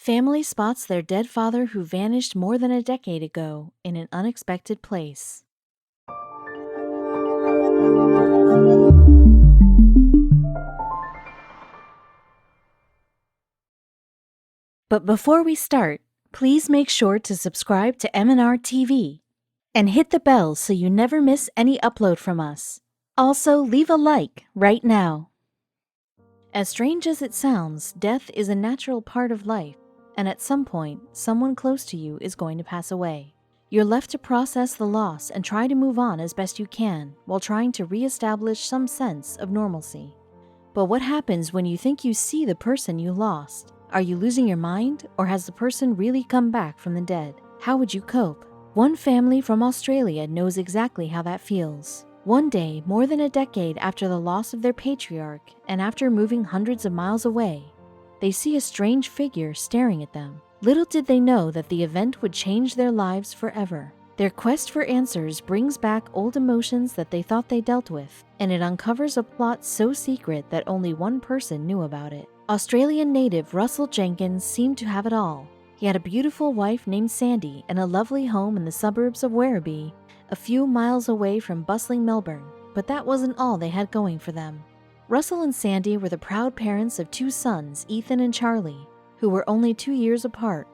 Family spots their dead father who vanished more than a decade ago in an unexpected place. But before we start, please make sure to subscribe to M&R TV and hit the bell so you never miss any upload from us. Also, leave a like right now. As strange as it sounds, death is a natural part of life, and at some point, someone close to you is going to pass away. You're left to process the loss and try to move on as best you can while trying to reestablish some sense of normalcy. But what happens when you think you see the person you lost? Are you losing your mind, or has the person really come back from the dead? How would you cope? One family from Australia knows exactly how that feels. One day, more than a decade after the loss of their patriarch, and after moving hundreds of miles away, they see a strange figure staring at them. Little did they know that the event would change their lives forever. Their quest for answers brings back old emotions that they thought they dealt with, and it uncovers a plot so secret that only one person knew about it. Australian native Russell Jenkins seemed to have it all. He had a beautiful wife named Sandy and a lovely home in the suburbs of Werribee, a few miles away from bustling Melbourne, but that wasn't all they had going for them. Russell and Sandy were the proud parents of two sons, Ethan and Charlie, who were only 2 years apart.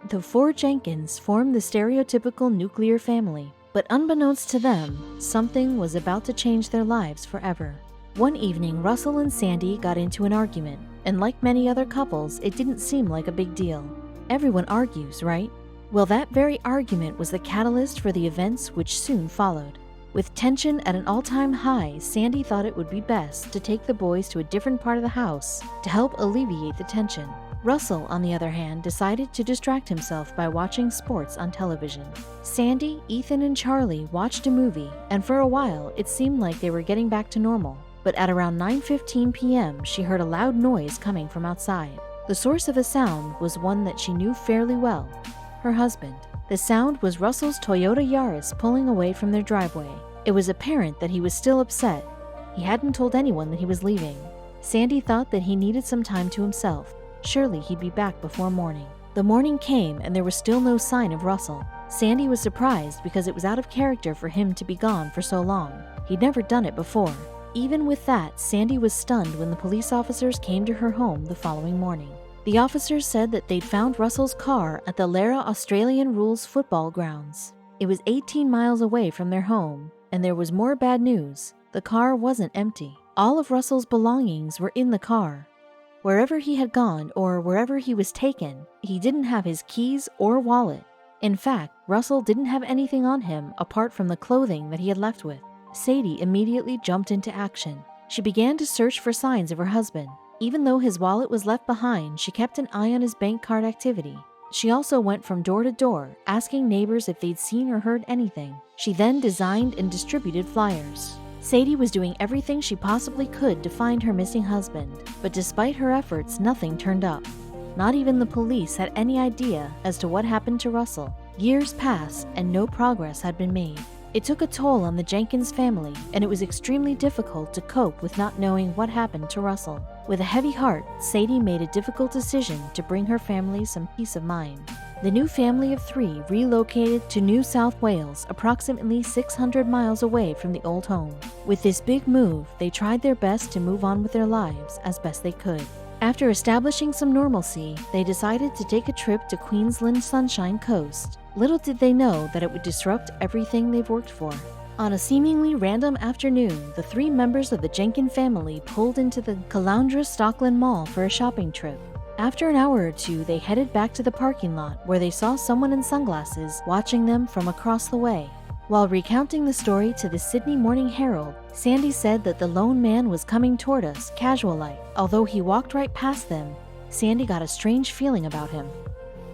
The four Jenkins formed the stereotypical nuclear family, but unbeknownst to them, something was about to change their lives forever. One evening, Russell and Sandy got into an argument, and like many other couples, it didn't seem like a big deal. Everyone argues, right? Well, that very argument was the catalyst for the events which soon followed. With tension at an all-time high, Sandy thought it would be best to take the boys to a different part of the house to help alleviate the tension. Russell, on the other hand, decided to distract himself by watching sports on television. Sandy, Ethan, and Charlie watched a movie, and for a while, it seemed like they were getting back to normal. But at around 9:15 p.m., she heard a loud noise coming from outside. The source of the sound was one that she knew fairly well: her husband. The sound was Russell's Toyota Yaris pulling away from their driveway. It was apparent that he was still upset. He hadn't told anyone that he was leaving. Sandy thought that he needed some time to himself. Surely he'd be back before morning. The morning came and there was still no sign of Russell. Sandy was surprised because it was out of character for him to be gone for so long. He'd never done it before. Even with that, Sandy was stunned when the police officers came to her home the following morning. The officers said that they'd found Russell's car at the Lara Australian Rules football grounds. It was 18 miles away from their home, and there was more bad news. The car wasn't empty. All of Russell's belongings were in the car. Wherever he had gone or wherever he was taken, he didn't have his keys or wallet. In fact, Russell didn't have anything on him apart from the clothing that he had left with. Sadie immediately jumped into action. She began to search for signs of her husband. Even though his wallet was left behind, she kept an eye on his bank card activity. She also went from door to door, asking neighbors if they'd seen or heard anything. She then designed and distributed flyers. Sadie was doing everything she possibly could to find her missing husband, but despite her efforts, nothing turned up. Not even the police had any idea as to what happened to Russell. Years passed and no progress had been made. It took a toll on the Jenkins family, and it was extremely difficult to cope with not knowing what happened to Russell. With a heavy heart, Sadie made a difficult decision to bring her family some peace of mind. The new family of 3 relocated to New South Wales, approximately 600 miles away from the old home. With this big move, they tried their best to move on with their lives as best they could. After establishing some normalcy, they decided to take a trip to Queensland's Sunshine Coast. Little did they know that it would disrupt everything they've worked for. On a seemingly random afternoon, the 3 members of the Jenkins family pulled into the Caloundra Stockland Mall for a shopping trip. After an hour or two, they headed back to the parking lot where they saw someone in sunglasses watching them from across the way. While recounting the story to the Sydney Morning Herald, Sandy said that the lone man was coming toward us, casual-like. Although he walked right past them, Sandy got a strange feeling about him.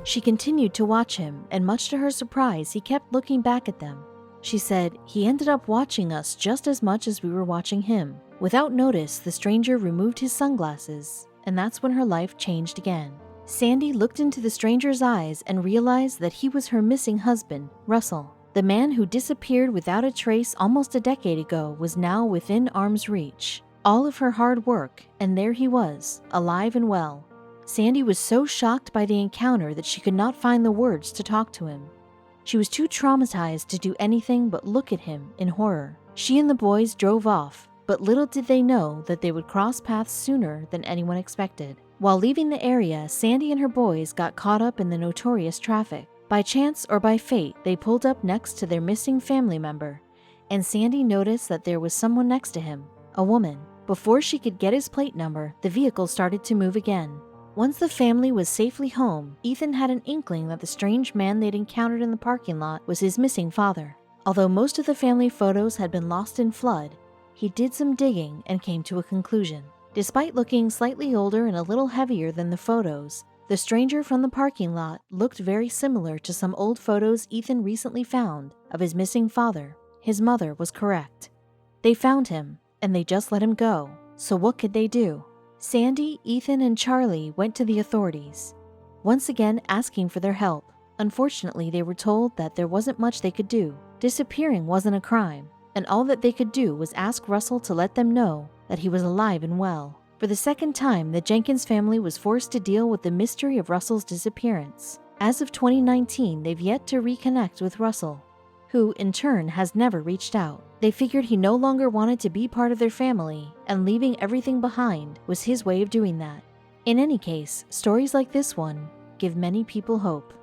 She continued to watch him, and much to her surprise, he kept looking back at them. She said, "He ended up watching us just as much as we were watching him." Without notice, the stranger removed his sunglasses, and that's when her life changed again. Sandy looked into the stranger's eyes and realized that he was her missing husband, Russell. The man who disappeared without a trace almost a decade ago was now within arm's reach. All of her hard work, and there he was, alive and well. Sandy was so shocked by the encounter that she could not find the words to talk to him. She was too traumatized to do anything but look at him in horror. She and the boys drove off, but little did they know that they would cross paths sooner than anyone expected. While leaving the area, Sandy and her boys got caught up in the notorious traffic. By chance or by fate, they pulled up next to their missing family member, and Sandy noticed that there was someone next to him, a woman. Before she could get his plate number, the vehicle started to move again. Once the family was safely home, Ethan had an inkling that the strange man they'd encountered in the parking lot was his missing father. Although most of the family photos had been lost in flood, he did some digging and came to a conclusion. Despite looking slightly older and a little heavier than the photos, the stranger from the parking lot looked very similar to some old photos Ethan recently found of his missing father. His mother was correct. They found him, and they just let him go. So what could they do? Sandy, Ethan, and Charlie went to the authorities, once again asking for their help. Unfortunately, they were told that there wasn't much they could do. Disappearing wasn't a crime, and all that they could do was ask Russell to let them know that he was alive and well. For the second time, the Jenkins family was forced to deal with the mystery of Russell's disappearance. As of 2019, they've yet to reconnect with Russell, who, in turn, has never reached out. They figured he no longer wanted to be part of their family, and leaving everything behind was his way of doing that. In any case, stories like this one give many people hope.